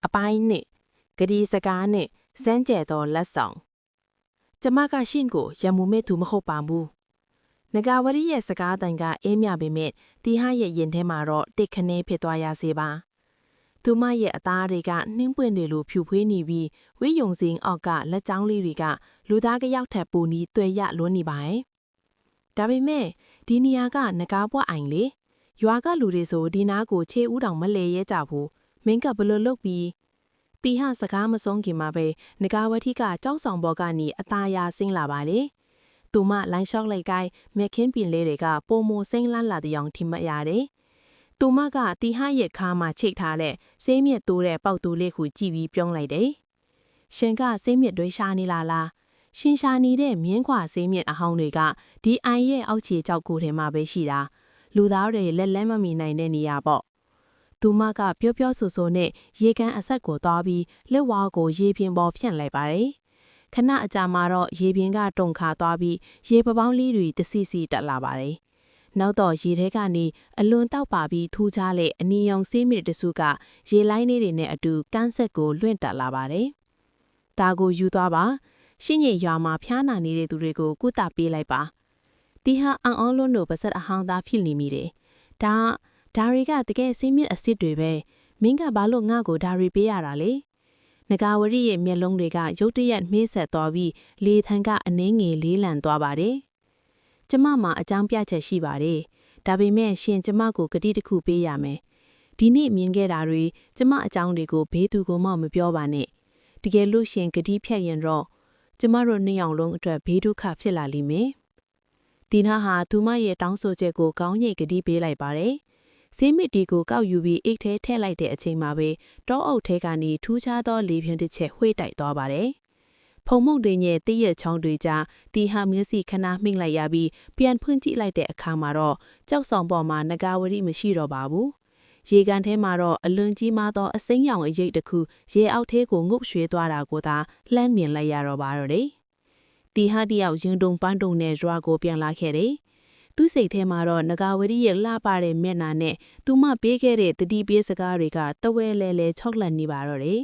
အပိုင်းနှစ်ဂရီစကားနဲ့စမ်းကြဲသောလက်ဆောင်ကျမကရှင့်ကိုရမူမဲ့သူမဟုတ်ပါဘူးငကာဝရီရဲ့စကားတန်ကအေးမြပေမဲ့တီဟာရဲ့ရင်ထဲမှာတော့တိတ်ခနဲဖြစ်သွားရစေပါသူမရဲ့အသားတွေကနှင်းပွင့်တယ်လို့ဖြူဖွေးနေပြီးဝိယုံစင်းအောက်ကလက်ချောင်းလေးတွေကလူသားကရောက်ထပ်ပူနီးတွေ့ရလွန်းနေပါရဲ့ဒါပေမဲ့ဒီနေရာကငကားပွားအိုင်လေရွာကလူတွေဆိုဒီနားကိုခြေဦးတောင်မလဲရဲကြဘူးမင်းကဘလို့လုပ်ပြီးတီဟစကားမဆုံးခင်မှာပဲငကာဝတိကကြောက်ဆောင်ဘော်ကနေအသားရဆင်းလာပါလေသူမလိုင်းလျှောက်လိုက်ကိုင်းမက်ခင်းပင်လေးတွေကပိုမိုစိမ့်လန်းလာတဲ့အောင်ထိမှတ်ရတယ်သူမကတီဟရဲ့ခါမှာချိတ်ထားတဲ့ဆေးမြက်တိုးတဲ့ပေါက်တူလေးကိုကြည့်ပြီးပြုံးလိုက်တယ်ရှင်ကဆေးမြက်တွေရှာနေလားရှင်ရှာနေတဲ့မြင်းခွာဆေးမြက်အဟောင်းတွေကဒီအိုင်ရဲ့အောက်ခြေကြောက်ကိုထဲမှာပဲရှိတာလူသားတွေလက်လန်းမမီနိုင်တဲ့နေရာပေါ့သူမကပြောဆိုဆိုနဲ့ရေကန်အဆက်ကိုသွားပြီးလက်ဝါးကိုရေပြင်ပေါ်ဖြန့်လိုက်ပါတယ်ခဏအကြာမှာတော့ရေပြင်ကတုန်ခါသွားပြီးရေပပေါင်းလေးတွေတစီစီတက်လာပါတယ်နောက်တော့ရေထဲကနေအလွန်တောက်ပါပြီးထူးခြားတဲ့အနီရောင်ဆေးမြစ်တစုကရေလိုင်းလေးတွေနဲ့အတူကန်းဆက်ကိုလွင့်တက်လာပါတယ်ဒါကိုယူသွားပါရှင်းရရွာမှာဖျားနာနေတဲ့သူတွေကိုကုသပေးလိုက်ပါတီဟာအန်အောလွန်းတို့ပါဆက်အဟောင်းသားဖြစ်နေမိတယ်ဒါတွေကတကယ်ဆေးမြစ်အစ်စ်တွေပဲမင်းကဘာလို့ငါ့ကိုဒါတွေပေးရတာလဲငကာဝရီရဲ့မျက်လုံးတွေကရုတ်တရက်နှေးဆက်သွားပြီးလေထန်ကအနှင်းငယ်လေးလံသွားပါတယ်ကျမမှာအကြောင်းပြချက်ရှိပါတယ်ဒါပေမဲ့ရှင်ကျမကိုဂတိတစ်ခုပေးရမယ်ဒီနေ့မြင်ခဲ့တာတွေကျမအကြောင်းတွေကိုဘေးသူကိုမှမပြောပါနဲ့တကယ်လို့ရှင်ဂတိဖြတ်ရင်တော့ကျမတို့နှစ်ယောက်လုံးအတွက်ဘေးဒုက္ခဖြစ်လာလိမ့်မယ်ဒီနာဟာသူမရဲ့တောင်းဆိုချက်ကိုကောင်းညိတ်ဂတိပေးလိုက်ပါတယ်ဆေးမြစ်ဒီကိုကောက်ယူပြီးအိတ်ထဲထည့်လိုက်တဲ့အချိန်မှာပဲတောအုပ်ထဲကနေထူးခြားသောလေပြင်းတစ်ချက်ဝှေ့တိုက်သွားပါတယ်။ဖုံမုံတွေရဲ့တည့်ရချောင်းတွေကြားတီဟာမျက်စိခဏမှိတ်လိုက်ရပြီးပြန်ဖွင့်ကြည့်လိုက်တဲ့အခါမှာတော့ကြောက်ဆောင်ပေါ်မှာငကာဝရီမရှိတော့ပါဘူး။ရေကန်ထဲမှာတော့အလွန်ကြီးမားသောအစိမ်းရောင်အရိပ်တစ်ခုရေအောက်ထဲကိုငုပ်ရွှေသွားတာကိုသာလှမ်းမြင်လိုက်ရတော့ပါတော့တယ်။တီဟာတယောက်ရင်တုံပန်းတုံနဲ့ရွာကိုပြန်လာခဲ့တယ်။သူ့စိတ်ထဲမှာတော့ငကာဝရီရဲ့လှပတဲ့မျက်နှာနဲ့သူမပေးခဲ့တဲ့တတိပေးစကားတွေကတဝဲလဲလဲချောက်လက်နေပါတော့တယ်